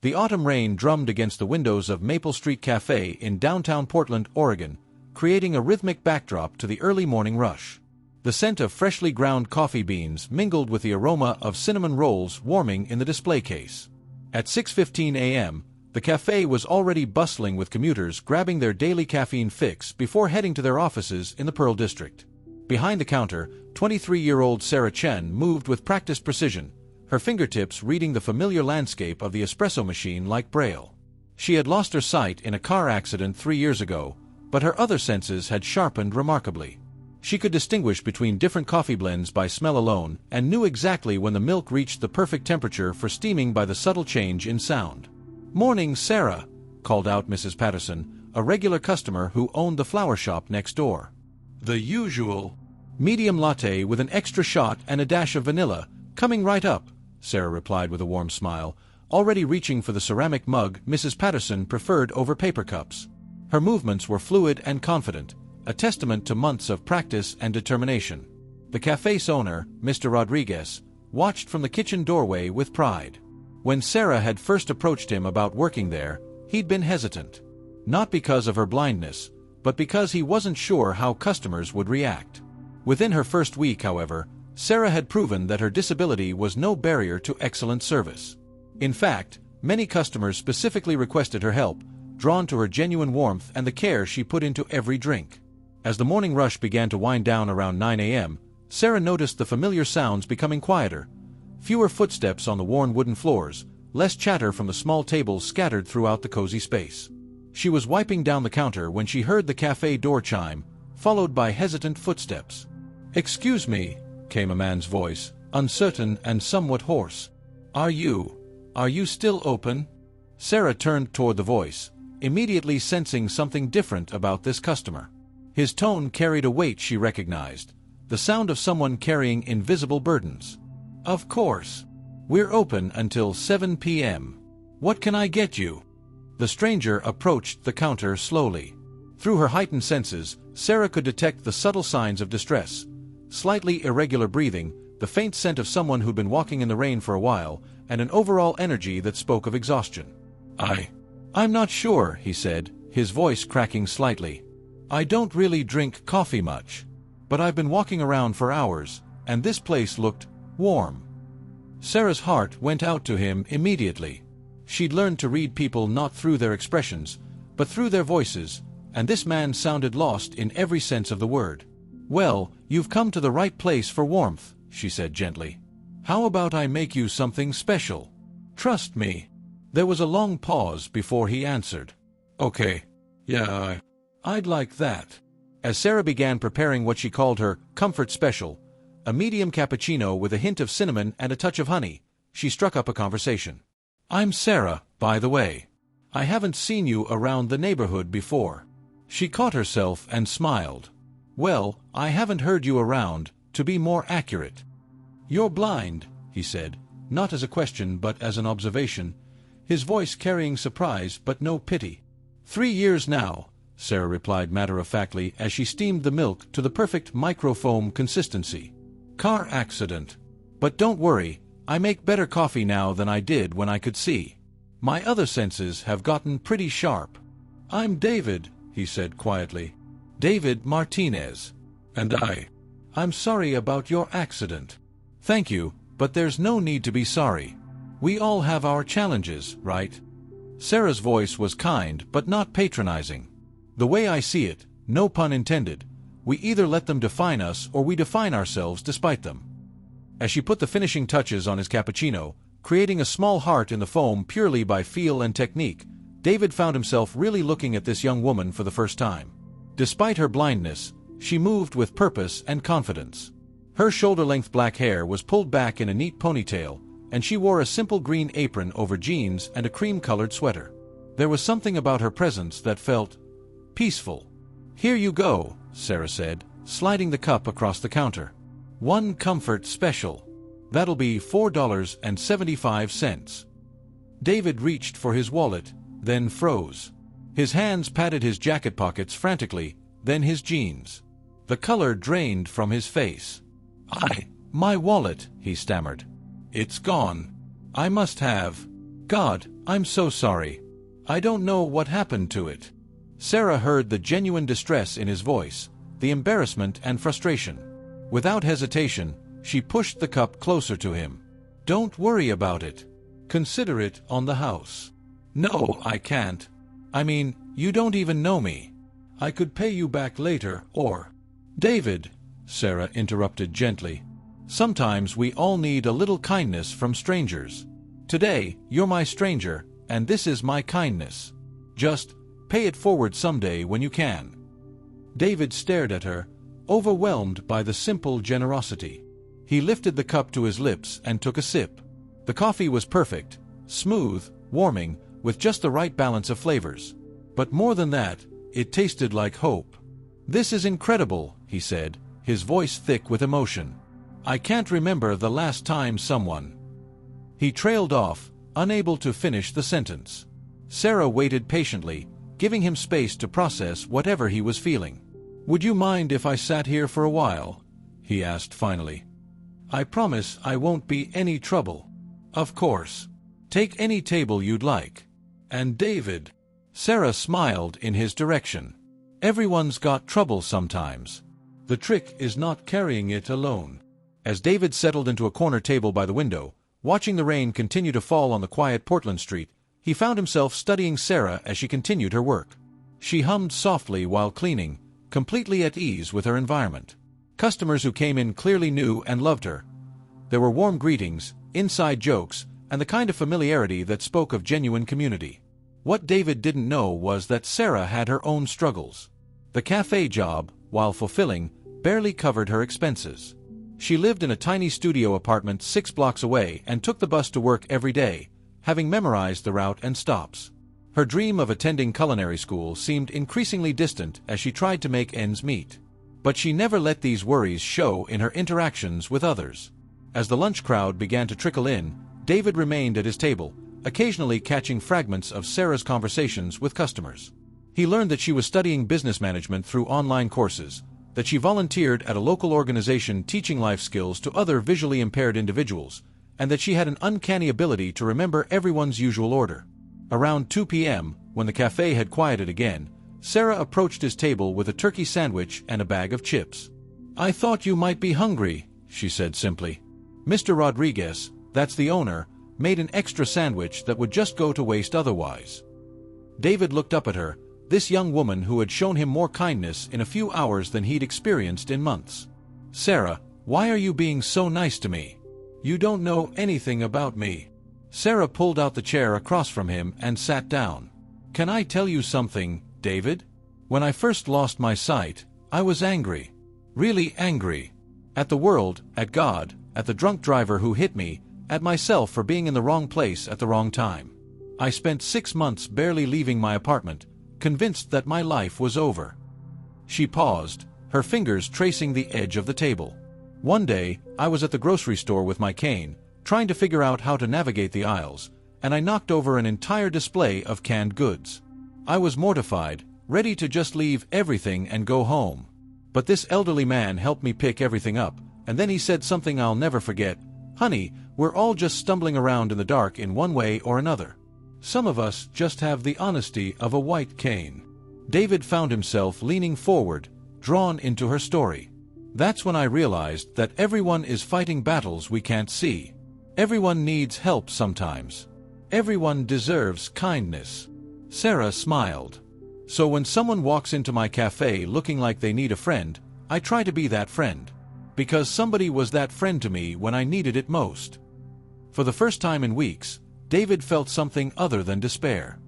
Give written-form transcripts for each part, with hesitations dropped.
The autumn rain drummed against the windows of Maple Street Café in downtown Portland, Oregon, creating a rhythmic backdrop to the early morning rush. The scent of freshly ground coffee beans mingled with the aroma of cinnamon rolls warming in the display case. At 6:15 a.m., the café was already bustling with commuters grabbing their daily caffeine fix before heading to their offices in the Pearl District. Behind the counter, 23-year-old Sarah Chen moved with practiced precision, her fingertips reading the familiar landscape of the espresso machine like Braille. She had lost her sight in a car accident 3 years ago, but her other senses had sharpened remarkably. She could distinguish between different coffee blends by smell alone and knew exactly when the milk reached the perfect temperature for steaming by the subtle change in sound. "Morning, Sarah," called out Mrs. Patterson, a regular customer who owned the flower shop next door. "The usual medium latte with an extra shot and a dash of vanilla, coming right up," Sarah replied with a warm smile, already reaching for the ceramic mug Mrs. Patterson preferred over paper cups. Her movements were fluid and confident, a testament to months of practice and determination. The café's owner, Mr. Rodriguez, watched from the kitchen doorway with pride. When Sarah had first approached him about working there, he'd been hesitant. Not because of her blindness, but because he wasn't sure how customers would react. Within her first week, however, Sarah had proven that her disability was no barrier to excellent service. In fact, many customers specifically requested her help, drawn to her genuine warmth and the care she put into every drink. As the morning rush began to wind down around 9 a.m., Sarah noticed the familiar sounds becoming quieter. Fewer footsteps on the worn wooden floors, less chatter from the small tables scattered throughout the cozy space. She was wiping down the counter when she heard the café door chime, followed by hesitant footsteps. "Excuse me," came a man's voice, uncertain and somewhat hoarse. Are you still open?" Sarah turned toward the voice, immediately sensing something different about this customer. His tone carried a weight she recognized, the sound of someone carrying invisible burdens. "Of course. We're open until 7 p.m. What can I get you?" The stranger approached the counter slowly. Through her heightened senses, Sarah could detect the subtle signs of distress: slightly irregular breathing, the faint scent of someone who'd been walking in the rain for a while, and an overall energy that spoke of exhaustion. I'm not sure," he said, his voice cracking slightly. "I don't really drink coffee much. But I've been walking around for hours, and this place looked warm." Sarah's heart went out to him immediately. She'd learned to read people not through their expressions, but through their voices, and this man sounded lost in every sense of the word. "Well, you've come to the right place for warmth," she said gently. "How about I make you something special? Trust me." There was a long pause before he answered. "Okay. Yeah, I'd like that." As Sarah began preparing what she called her comfort special, a medium cappuccino with a hint of cinnamon and a touch of honey, she struck up a conversation. "I'm Sarah, by the way. I haven't seen you around the neighborhood before." She caught herself and smiled. "Well, I haven't heard you around, to be more accurate." "You're blind," he said, not as a question but as an observation, his voice carrying surprise but no pity. 3 years now," Sarah replied matter-of-factly as she steamed the milk to the perfect microfoam consistency. "Car accident. But don't worry, I make better coffee now than I did when I could see. My other senses have gotten pretty sharp." "I'm David," he said quietly. "David Martinez. And I'm sorry about your accident." "Thank you, but there's no need to be sorry. We all have our challenges, right?" Sarah's voice was kind but not patronizing. "The way I see it, no pun intended, we either let them define us or we define ourselves despite them." As she put the finishing touches on his cappuccino, creating a small heart in the foam purely by feel and technique, David found himself really looking at this young woman for the first time. Despite her blindness, she moved with purpose and confidence. Her shoulder-length black hair was pulled back in a neat ponytail, and she wore a simple green apron over jeans and a cream-colored sweater. There was something about her presence that felt peaceful. "Here you go," Sarah said, sliding the cup across the counter. "One comfort special. That'll be $4.75. David reached for his wallet, then froze. His hands patted his jacket pockets frantically, then his jeans. The color drained from his face. My wallet," he stammered. "It's gone. I must have." God, I'm so sorry. I don't know what happened to it. Sarah heard the genuine distress in his voice, the embarrassment and frustration. Without hesitation, she pushed the cup closer to him. Don't worry about it. Consider it on the house. No, I can't. I mean, you don't even know me. I could pay you back later, or... David, Sarah interrupted gently. Sometimes we all need a little kindness from strangers. Today, you're my stranger, and this is my kindness. Just pay it forward someday when you can. David stared at her, overwhelmed by the simple generosity. He lifted the cup to his lips and took a sip. The coffee was perfect, smooth, warming, with just the right balance of flavors. But more than that, it tasted like hope. This is incredible, he said, his voice thick with emotion. I can't remember the last time someone... He trailed off, unable to finish the sentence. Sarah waited patiently, giving him space to process whatever he was feeling. Would you mind if I sat here for a while? He asked finally. I promise I won't be any trouble. Of course. Take any table you'd like. And David... Sarah smiled in his direction. Everyone's got trouble sometimes. The trick is not carrying it alone. As David settled into a corner table by the window, watching the rain continue to fall on the quiet Portland street, he found himself studying Sarah as she continued her work. She hummed softly while cleaning, completely at ease with her environment. Customers who came in clearly knew and loved her. There were warm greetings, inside jokes, and the kind of familiarity that spoke of genuine community. What David didn't know was that Sarah had her own struggles. The cafe job, while fulfilling, barely covered her expenses. She lived in a tiny studio apartment 6 blocks away and took the bus to work every day, having memorized the route and stops. Her dream of attending culinary school seemed increasingly distant as she tried to make ends meet. But she never let these worries show in her interactions with others. As the lunch crowd began to trickle in, David remained at his table, occasionally catching fragments of Sarah's conversations with customers. He learned that she was studying business management through online courses, that she volunteered at a local organization teaching life skills to other visually impaired individuals, and that she had an uncanny ability to remember everyone's usual order. Around 2 p.m., when the cafe had quieted again, Sarah approached his table with a turkey sandwich and a bag of chips. I thought you might be hungry, she said simply. Mr. Rodriguez, that's the owner, made an extra sandwich that would just go to waste otherwise. David looked up at her, this young woman who had shown him more kindness in a few hours than he'd experienced in months. Sarah, why are you being so nice to me? You don't know anything about me. Sarah pulled out the chair across from him and sat down. Can I tell you something, David? When I first lost my sight, I was angry. Really angry. At the world, at God, at the drunk driver who hit me, at myself for being in the wrong place at the wrong time. I spent 6 months barely leaving my apartment, convinced that my life was over. She paused, her fingers tracing the edge of the table. One day, I was at the grocery store with my cane, trying to figure out how to navigate the aisles, and I knocked over an entire display of canned goods. I was mortified, ready to just leave everything and go home. But this elderly man helped me pick everything up, and then he said something I'll never forget. Honey, we're all just stumbling around in the dark in one way or another. Some of us just have the honesty of a white cane. David found himself leaning forward, drawn into her story. That's when I realized that everyone is fighting battles we can't see. Everyone needs help sometimes. Everyone deserves kindness. Sarah smiled. So when someone walks into my cafe looking like they need a friend, I try to be that friend. Because somebody was that friend to me when I needed it most. For the first time in weeks, David felt something other than despair.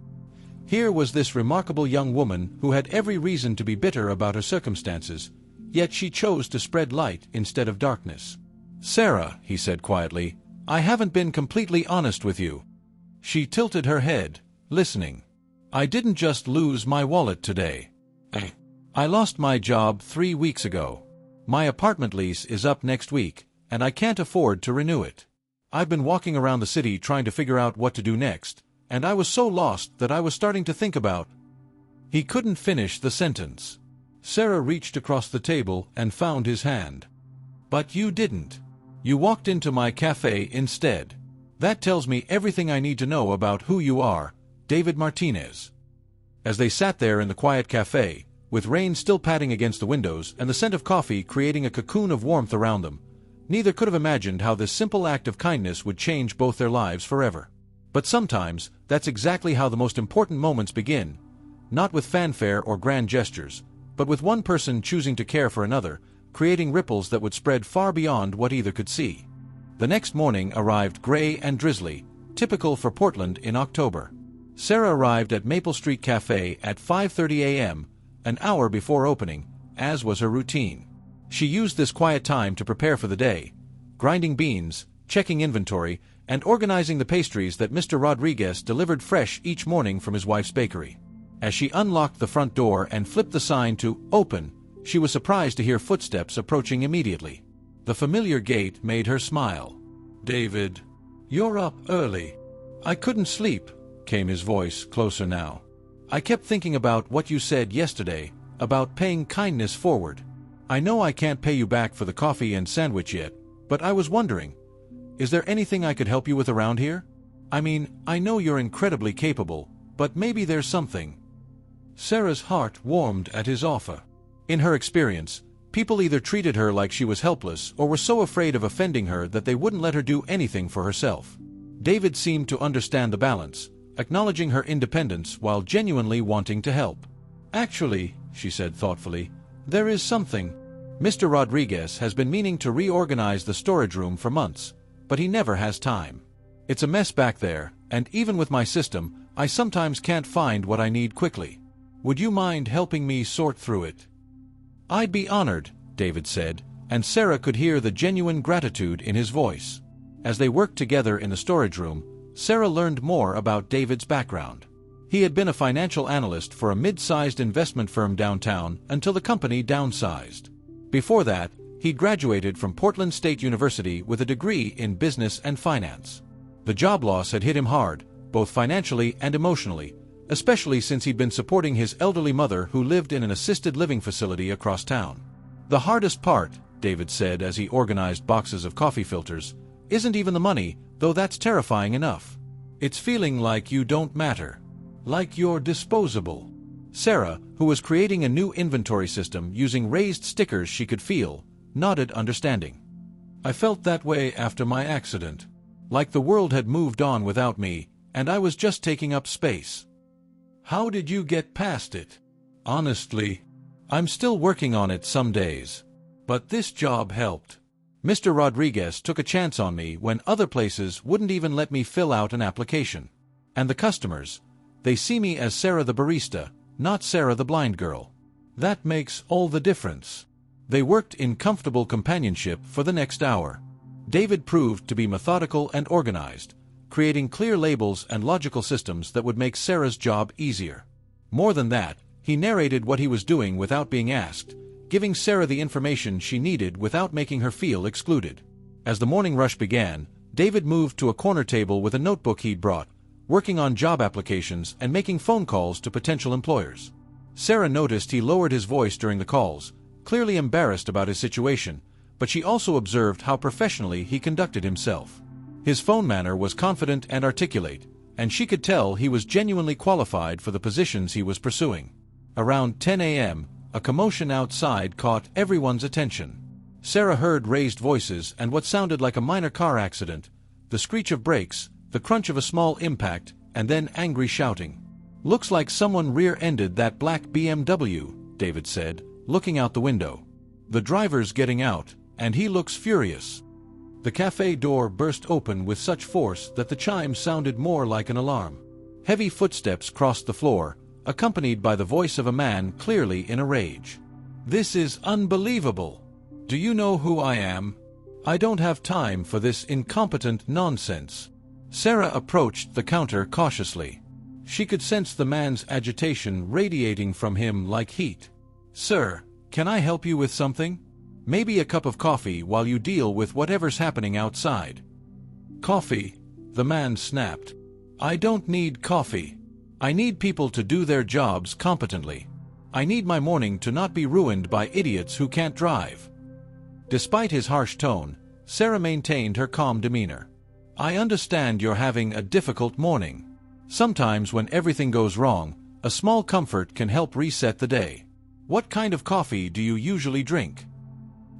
Here was this remarkable young woman who had every reason to be bitter about her circumstances, yet she chose to spread light instead of darkness. Sarah, he said quietly, I haven't been completely honest with you. She tilted her head, listening. I didn't just lose my wallet today. I lost my job 3 weeks ago. My apartment lease is up next week, and I can't afford to renew it. I've been walking around the city trying to figure out what to do next, and I was so lost that I was starting to think about... He couldn't finish the sentence. Sarah reached across the table and found his hand. But you didn't. You walked into my cafe instead. That tells me everything I need to know about who you are, David Martinez. As they sat there in the quiet cafe, with rain still patting against the windows and the scent of coffee creating a cocoon of warmth around them, neither could have imagined how this simple act of kindness would change both their lives forever. But sometimes, that's exactly how the most important moments begin, not with fanfare or grand gestures, but with one person choosing to care for another, creating ripples that would spread far beyond what either could see. The next morning arrived gray and drizzly, typical for Portland in October. Sarah arrived at Maple Street Café at 5:30 a.m., an hour before opening, as was her routine. She used this quiet time to prepare for the day, grinding beans, checking inventory, and organizing the pastries that Mr. Rodriguez delivered fresh each morning from his wife's bakery. As she unlocked the front door and flipped the sign to "Open," she was surprised to hear footsteps approaching immediately. The familiar gait made her smile. "David, you're up early." "I couldn't sleep," came his voice, closer now. "I kept thinking about what you said yesterday, about paying kindness forward. I know I can't pay you back for the coffee and sandwich yet, but I was wondering, is there anything I could help you with around here? I mean, I know you're incredibly capable, but maybe there's something." Sarah's heart warmed at his offer. In her experience, people either treated her like she was helpless or were so afraid of offending her that they wouldn't let her do anything for herself. David seemed to understand the balance, acknowledging her independence while genuinely wanting to help. "Actually," she said thoughtfully, "there is something. Mr. Rodriguez has been meaning to reorganize the storage room for months, but he never has time. It's a mess back there, and even with my system, I sometimes can't find what I need quickly. Would you mind helping me sort through it?" "I'd be honored," David said, and Sarah could hear the genuine gratitude in his voice. As they worked together in the storage room, Sarah learned more about David's background. He had been a financial analyst for a mid-sized investment firm downtown until the company downsized. Before that, he'd graduated from Portland State University with a degree in business and finance. The job loss had hit him hard, both financially and emotionally, especially since he'd been supporting his elderly mother who lived in an assisted living facility across town. "The hardest part," David said as he organized boxes of coffee filters, "isn't even the money, though that's terrifying enough. It's feeling like you don't matter. Like you're disposable." Sarah, who was creating a new inventory system using raised stickers she could feel, nodded understanding. "I felt that way after my accident. Like the world had moved on without me, and I was just taking up space." "How did you get past it?" "Honestly, I'm still working on it some days. But this job helped. Mr. Rodriguez took a chance on me when other places wouldn't even let me fill out an application. And the customers, they see me as Sarah the barista, not Sarah the blind girl. That makes all the difference." They worked in comfortable companionship for the next hour. David proved to be methodical and organized, creating clear labels and logical systems that would make Sarah's job easier. More than that, he narrated what he was doing without being asked, giving Sarah the information she needed without making her feel excluded. As the morning rush began, David moved to a corner table with a notebook he'd brought, working on job applications and making phone calls to potential employers. Sarah noticed he lowered his voice during the calls, clearly embarrassed about his situation, but she also observed how professionally he conducted himself. His phone manner was confident and articulate, and she could tell he was genuinely qualified for the positions he was pursuing. Around 10 a.m., a commotion outside caught everyone's attention. Sarah heard raised voices and what sounded like a minor car accident, the screech of brakes, the crunch of a small impact, and then angry shouting. "Looks like someone rear-ended that black BMW," David said, looking out the window. "The driver's getting out, and he looks furious." The cafe door burst open with such force that the chimes sounded more like an alarm. Heavy footsteps crossed the floor, accompanied by the voice of a man clearly in a rage. "This is unbelievable! Do you know who I am? I don't have time for this incompetent nonsense." Sarah approached the counter cautiously. She could sense the man's agitation radiating from him like heat. "Sir, can I help you with something? Maybe a cup of coffee while you deal with whatever's happening outside." "Coffee?" the man snapped. "I don't need coffee. I need people to do their jobs competently. I need my morning to not be ruined by idiots who can't drive." Despite his harsh tone, Sarah maintained her calm demeanor. I understand you're having a difficult morning. Sometimes when everything goes wrong, a small comfort can help reset the day. What kind of coffee do you usually drink?"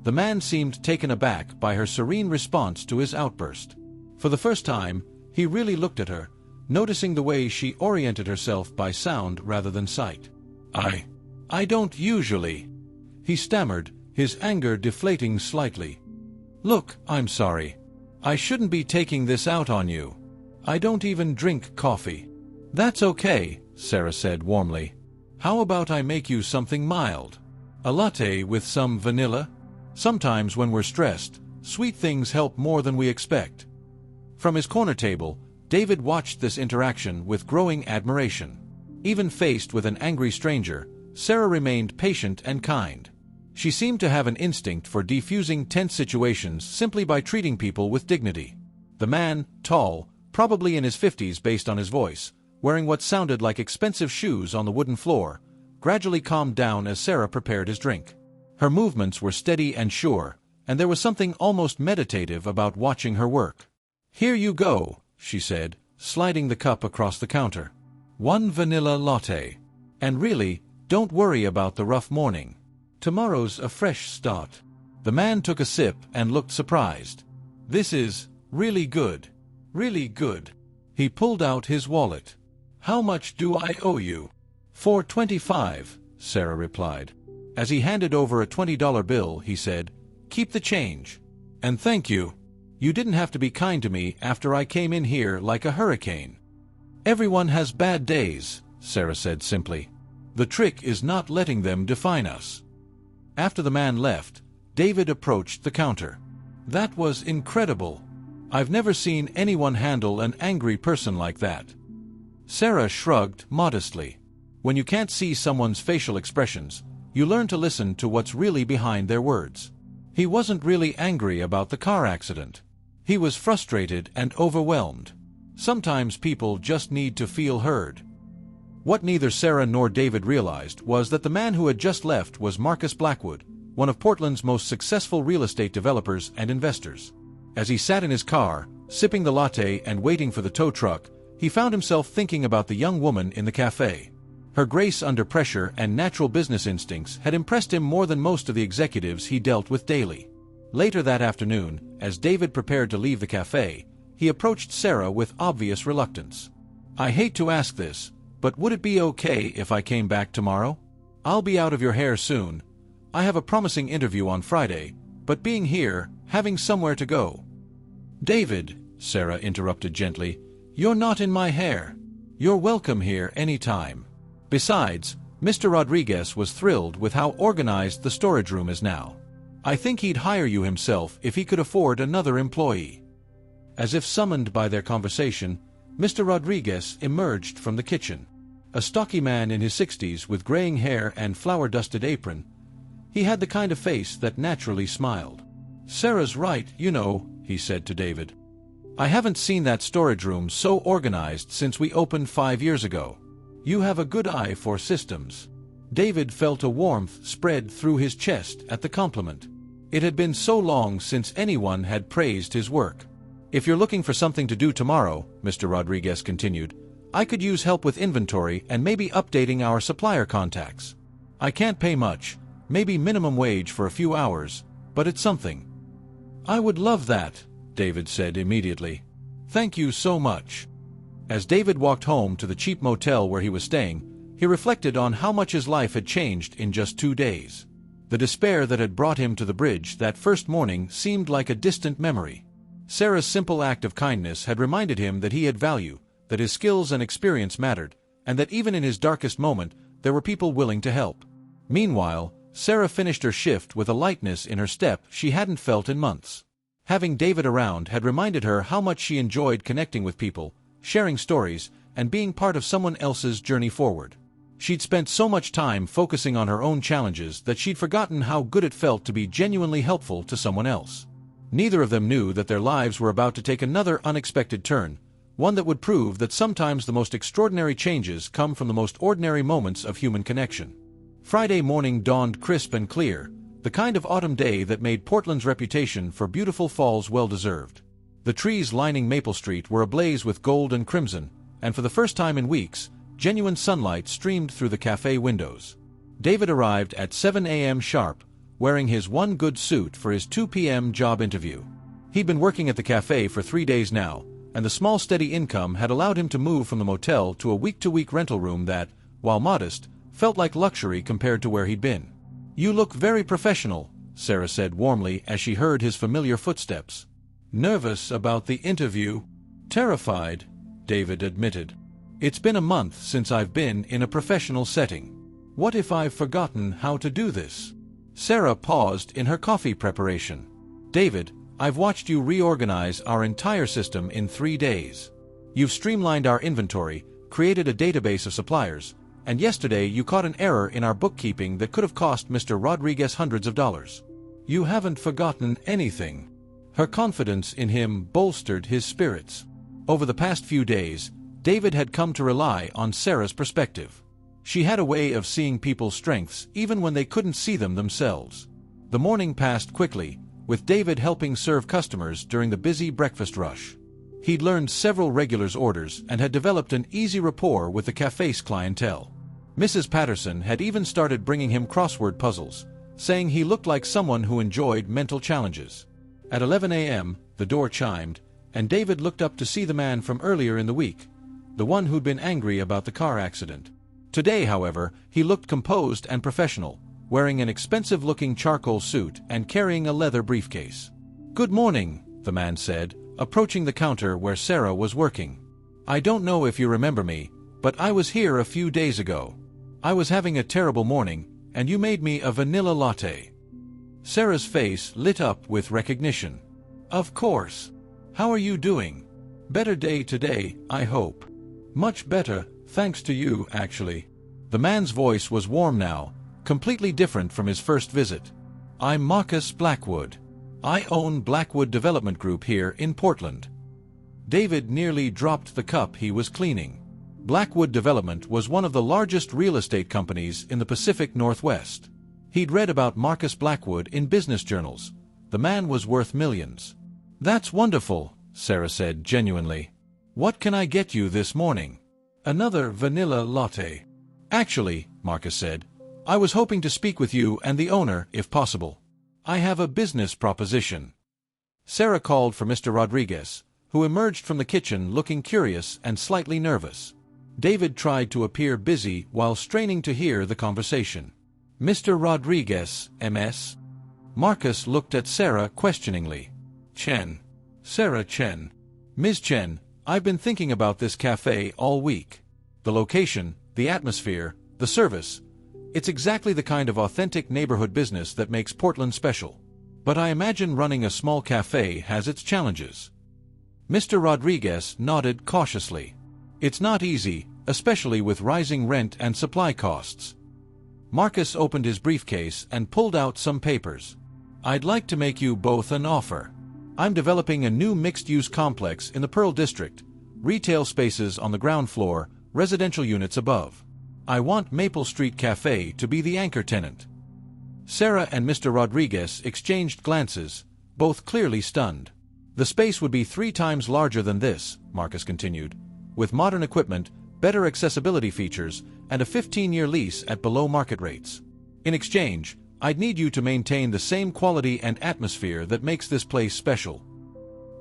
The man seemed taken aback by her serene response to his outburst. For the first time, he really looked at her, noticing the way she oriented herself by sound rather than sight. I don't usually," he stammered, his anger deflating slightly. "Look, I'm sorry. I shouldn't be taking this out on you. I don't even drink coffee." "That's okay," Sarah said warmly. "How about I make you something mild? A latte with some vanilla? Sometimes when we're stressed, sweet things help more than we expect." From his corner table, David watched this interaction with growing admiration. Even faced with an angry stranger, Sarah remained patient and kind. She seemed to have an instinct for defusing tense situations simply by treating people with dignity. The man, tall, probably in his 50s based on his voice, wearing what sounded like expensive shoes on the wooden floor, gradually calmed down as Sarah prepared his drink. Her movements were steady and sure, and there was something almost meditative about watching her work. "Here you go," she said, sliding the cup across the counter. "One vanilla latte. And really, don't worry about the rough morning. Tomorrow's a fresh start." The man took a sip and looked surprised. "This is really good. Really good." He pulled out his wallet. "How much do I owe you?" $4.25, Sarah replied. As he handed over a $20 bill, he said, "Keep the change. And thank you. You didn't have to be kind to me after I came in here like a hurricane." "Everyone has bad days," Sarah said simply. "The trick is not letting them define us." After the man left, David approached the counter. "That was incredible. I've never seen anyone handle an angry person like that." Sarah shrugged modestly. When you can't see someone's facial expressions, you learn to listen to what's really behind their words. He wasn't really angry about the car accident. He was frustrated and overwhelmed. Sometimes people just need to feel heard. What neither Sarah nor David realized was that the man who had just left was Marcus Blackwood, one of Portland's most successful real estate developers and investors. As he sat in his car, sipping the latte and waiting for the tow truck, he found himself thinking about the young woman in the cafe. Her grace under pressure and natural business instincts had impressed him more than most of the executives he dealt with daily. Later that afternoon, as David prepared to leave the cafe, he approached Sarah with obvious reluctance. "I hate to ask this, but would it be okay if I came back tomorrow? I'll be out of your hair soon. I have a promising interview on Friday, but being here, having somewhere to go." "David," Sarah interrupted gently, "you're not in my hair. You're welcome here any time. Besides, Mr. Rodriguez was thrilled with how organized the storage room is now. I think he'd hire you himself if he could afford another employee." As if summoned by their conversation, Mr. Rodriguez emerged from the kitchen. A stocky man in his 60s with graying hair and flour-dusted apron, he had the kind of face that naturally smiled. "Sarah's right, you know," he said to David. "I haven't seen that storage room so organized since we opened 5 years ago. You have a good eye for systems." David felt a warmth spread through his chest at the compliment. It had been so long since anyone had praised his work. "If you're looking for something to do tomorrow," Mr. Rodriguez continued, "I could use help with inventory and maybe updating our supplier contacts. I can't pay much, maybe minimum wage for a few hours, but it's something." "I would love that," David said immediately. "Thank you so much." As David walked home to the cheap motel where he was staying, he reflected on how much his life had changed in just 2 days. The despair that had brought him to the bridge that first morning seemed like a distant memory. Sarah's simple act of kindness had reminded him that he had value, that his skills and experience mattered, and that even in his darkest moment, there were people willing to help. Meanwhile, Sarah finished her shift with a lightness in her step she hadn't felt in months. Having David around had reminded her how much she enjoyed connecting with people, sharing stories, and being part of someone else's journey forward. She'd spent so much time focusing on her own challenges that she'd forgotten how good it felt to be genuinely helpful to someone else. Neither of them knew that their lives were about to take another unexpected turn, one that would prove that sometimes the most extraordinary changes come from the most ordinary moments of human connection. Friday morning dawned crisp and clear, the kind of autumn day that made Portland's reputation for beautiful falls well-deserved. The trees lining Maple Street were ablaze with gold and crimson, and for the first time in weeks, genuine sunlight streamed through the cafe windows. David arrived at 7 a.m. sharp, wearing his one good suit for his 2 p.m. job interview. He'd been working at the cafe for 3 days now, and the small steady income had allowed him to move from the motel to a week-to-week rental room that, while modest, felt like luxury compared to where he'd been. "You look very professional," Sarah said warmly as she heard his familiar footsteps. "Nervous about the interview?" "Terrified," David admitted. "It's been a month since I've been in a professional setting. What if I've forgotten how to do this?" Sarah paused in her coffee preparation. "David, I've watched you reorganize our entire system in 3 days. You've streamlined our inventory, created a database of suppliers, and yesterday you caught an error in our bookkeeping that could have cost Mr. Rodriguez hundreds of dollars. You haven't forgotten anything." Her confidence in him bolstered his spirits. Over the past few days, David had come to rely on Sarah's perspective. She had a way of seeing people's strengths even when they couldn't see them themselves. The morning passed quickly, with David helping serve customers during the busy breakfast rush. He'd learned several regulars' orders and had developed an easy rapport with the cafe's clientele. Mrs. Patterson had even started bringing him crossword puzzles, saying he looked like someone who enjoyed mental challenges. At 11 a.m., the door chimed, and David looked up to see the man from earlier in the week, the one who'd been angry about the car accident. Today, however, he looked composed and professional, wearing an expensive-looking charcoal suit and carrying a leather briefcase. "Good morning," the man said, approaching the counter where Sarah was working. "I don't know if you remember me, but I was here a few days ago. I was having a terrible morning, and you made me a vanilla latte." Sarah's face lit up with recognition. "Of course. How are you doing?" "Better day today, I hope." "Much better, thanks to you, actually." The man's voice was warm now, completely different from his first visit. "I'm Marcus Blackwood. I own Blackwood Development Group here in Portland." David nearly dropped the cup he was cleaning. Blackwood Development was one of the largest real estate companies in the Pacific Northwest. He'd read about Marcus Blackwood in business journals. The man was worth millions. "That's wonderful," Sarah said genuinely. "What can I get you this morning?" "Another vanilla latte." "Actually," Marcus said, "I was hoping to speak with you and the owner, if possible. I have a business proposition." Sarah called for Mr. Rodriguez, who emerged from the kitchen looking curious and slightly nervous. David tried to appear busy while straining to hear the conversation. "Mr. Rodriguez, MS?" Marcus looked at Sarah questioningly. "Chen. Sarah Chen. Ms. Chen, I've been thinking about this cafe all week. The location, the atmosphere, the service. It's exactly the kind of authentic neighborhood business that makes Portland special. But I imagine running a small cafe has its challenges." Mr. Rodriguez nodded cautiously. "It's not easy, especially with rising rent and supply costs." Marcus opened his briefcase and pulled out some papers. "I'd like to make you both an offer. I'm developing a new mixed-use complex in the Pearl District, retail spaces on the ground floor, residential units above. I want Maple Street Café to be the anchor tenant." Sarah and Mr. Rodriguez exchanged glances, both clearly stunned. "The space would be 3 times larger than this," Marcus continued, "with modern equipment, better accessibility features, and a 15-year lease at below-market rates. In exchange, I'd need you to maintain the same quality and atmosphere that makes this place special."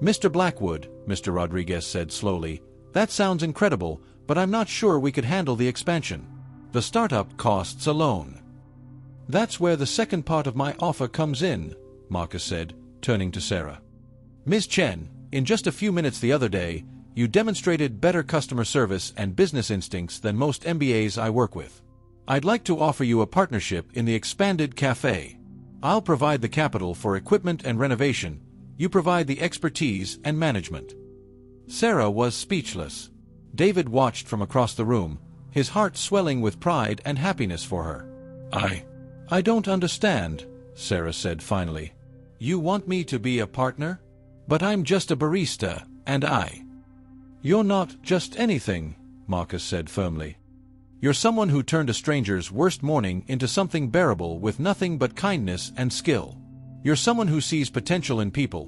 "Mr. Blackwood," Mr. Rodriguez said slowly, "that sounds incredible, but I'm not sure we could handle the expansion. The startup costs alone." "That's where the second part of my offer comes in," Marcus said, turning to Sarah. "Ms. Chen, in just a few minutes the other day, you demonstrated better customer service and business instincts than most MBAs I work with. I'd like to offer you a partnership in the expanded cafe. I'll provide the capital for equipment and renovation. You provide the expertise and management." Sarah was speechless. David watched from across the room, his heart swelling with pride and happiness for her. I don't understand," Sarah said finally. "You want me to be a partner? But I'm just a barista, and "You're not just anything," Marcus said firmly. "You're someone who turned a stranger's worst morning into something bearable with nothing but kindness and skill. You're someone who sees potential in people,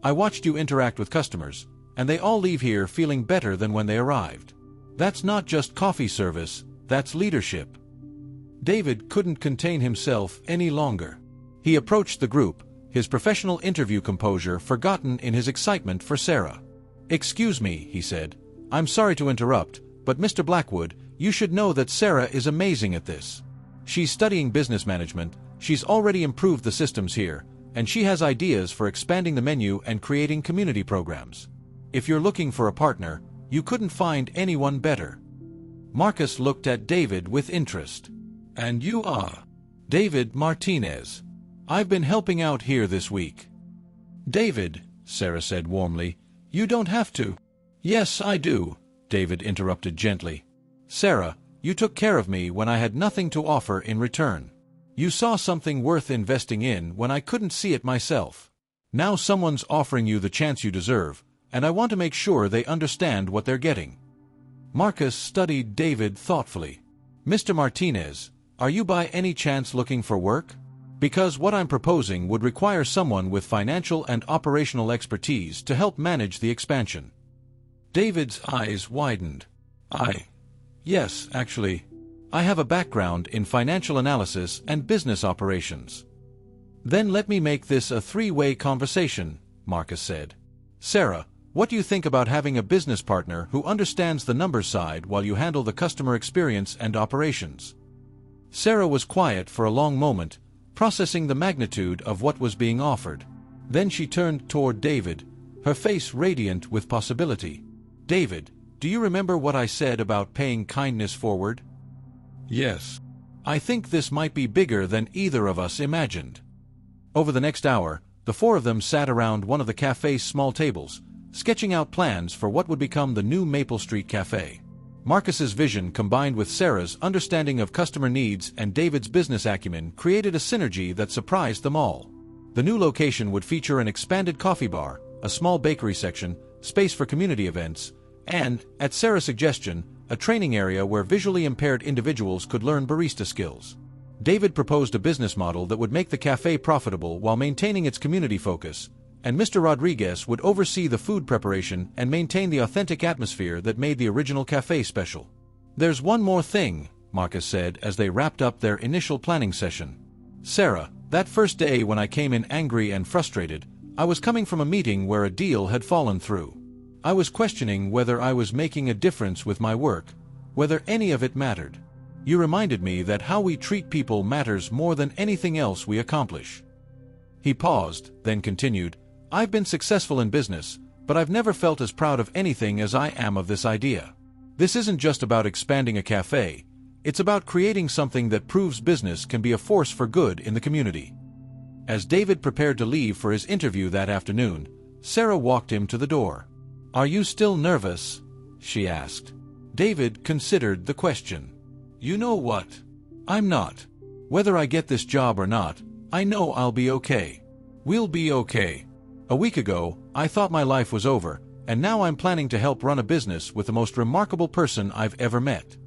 I watched you interact with customers, and they all leave here feeling better than when they arrived. That's not just coffee service, that's leadership." David couldn't contain himself any longer. He approached the group, his professional interview composure forgotten in his excitement for Sarah. "Excuse me," he said. "I'm sorry to interrupt, but Mr. Blackwood, you should know that Sarah is amazing at this. She's studying business management, she's already improved the systems here, and she has ideas for expanding the menu and creating community programs. If you're looking for a partner, you couldn't find anyone better." Marcus looked at David with interest. "And you are?" "David Martinez. I've been helping out here this week." "David," Sarah said warmly, "you don't have to." "Yes, I do," David interrupted gently. "Sarah, you took care of me when I had nothing to offer in return. You saw something worth investing in when I couldn't see it myself. Now someone's offering you the chance you deserve, and I want to make sure they understand what they're getting." Marcus studied David thoughtfully. "Mr. Martinez, are you by any chance looking for work? Because what I'm proposing would require someone with financial and operational expertise to help manage the expansion." David's eyes widened. Yes, actually. I have a background in financial analysis and business operations." "Then let me make this a three-way conversation," Marcus said. "Sarah, what do you think about having a business partner who understands the numbers side while you handle the customer experience and operations?" Sarah was quiet for a long moment, processing the magnitude of what was being offered. Then she turned toward David, her face radiant with possibility. "David, do you remember what I said about paying kindness forward?" "Yes. I think this might be bigger than either of us imagined." Over the next hour, the four of them sat around one of the cafe's small tables, sketching out plans for what would become the new Maple Street Café. Marcus's vision combined with Sarah's understanding of customer needs and David's business acumen created a synergy that surprised them all. The new location would feature an expanded coffee bar, a small bakery section, space for community events, and, at Sarah's suggestion, a training area where visually impaired individuals could learn barista skills. David proposed a business model that would make the cafe profitable while maintaining its community focus, and Mr. Rodriguez would oversee the food preparation and maintain the authentic atmosphere that made the original cafe special. "There's one more thing," Marcus said as they wrapped up their initial planning session. "Sarah, that first day when I came in angry and frustrated, I was coming from a meeting where a deal had fallen through. I was questioning whether I was making a difference with my work, whether any of it mattered. You reminded me that how we treat people matters more than anything else we accomplish." He paused, then continued, "I've been successful in business, but I've never felt as proud of anything as I am of this idea. This isn't just about expanding a cafe, it's about creating something that proves business can be a force for good in the community." As David prepared to leave for his interview that afternoon, Sarah walked him to the door. "Are you still nervous?" she asked. David considered the question. "You know what? I'm not. Whether I get this job or not, I know I'll be okay. We'll be okay. A week ago, I thought my life was over, and now I'm planning to help run a business with the most remarkable person I've ever met."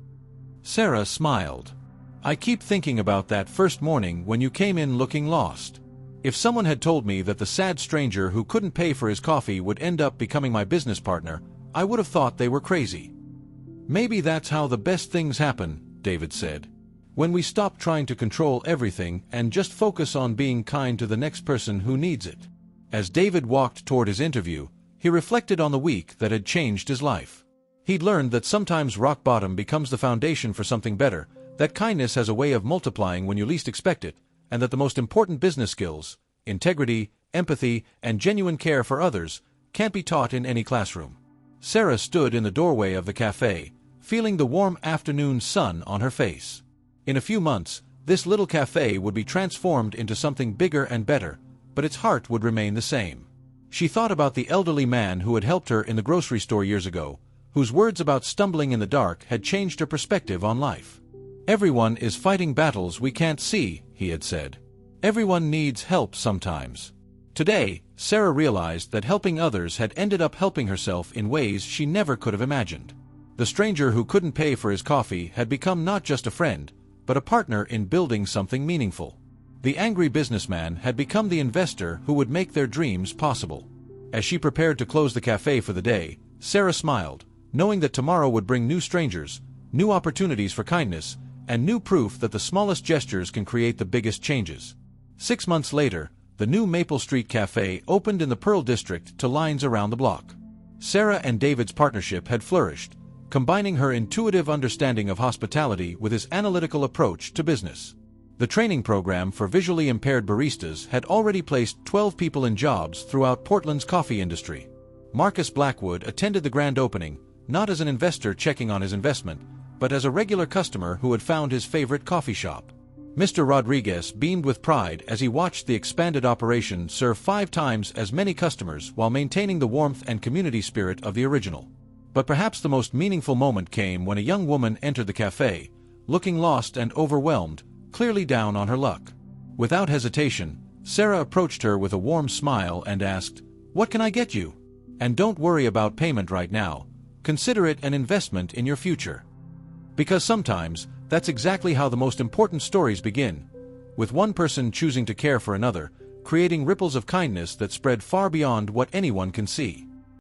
Sarah smiled. "I keep thinking about that first morning when you came in looking lost. If someone had told me that the sad stranger who couldn't pay for his coffee would end up becoming my business partner, I would have thought they were crazy." "Maybe that's how the best things happen," David said. "When we stop trying to control everything and just focus on being kind to the next person who needs it." As David walked toward his interview, he reflected on the week that had changed his life. He'd learned that sometimes rock bottom becomes the foundation for something better, that kindness has a way of multiplying when you least expect it, and that the most important business skills, integrity, empathy, and genuine care for others, can't be taught in any classroom. Sarah stood in the doorway of the cafe, feeling the warm afternoon sun on her face. In a few months, this little cafe would be transformed into something bigger and better, but its heart would remain the same. She thought about the elderly man who had helped her in the grocery store years ago, whose words about stumbling in the dark had changed her perspective on life. "Everyone is fighting battles we can't see," he had said. "Everyone needs help sometimes." Today, Sarah realized that helping others had ended up helping herself in ways she never could have imagined. The stranger who couldn't pay for his coffee had become not just a friend, but a partner in building something meaningful. The angry businessman had become the investor who would make their dreams possible. As she prepared to close the cafe for the day, Sarah smiled, knowing that tomorrow would bring new strangers, new opportunities for kindness, and new proof that the smallest gestures can create the biggest changes. 6 months later, the new Maple Street Café opened in the Pearl District to lines around the block. Sarah and David's partnership had flourished, combining her intuitive understanding of hospitality with his analytical approach to business. The training program for visually impaired baristas had already placed 12 people in jobs throughout Portland's coffee industry. Marcus Blackwood attended the grand opening, not as an investor checking on his investment, but as a regular customer who had found his favorite coffee shop. Mr. Rodriguez beamed with pride as he watched the expanded operation serve 5 times as many customers while maintaining the warmth and community spirit of the original. But perhaps the most meaningful moment came when a young woman entered the cafe, looking lost and overwhelmed, clearly down on her luck. Without hesitation, Sarah approached her with a warm smile and asked, "What can I get you? And don't worry about payment right now. Consider it an investment in your future." Because sometimes, that's exactly how the most important stories begin, with one person choosing to care for another, creating ripples of kindness that spread far beyond what anyone can see.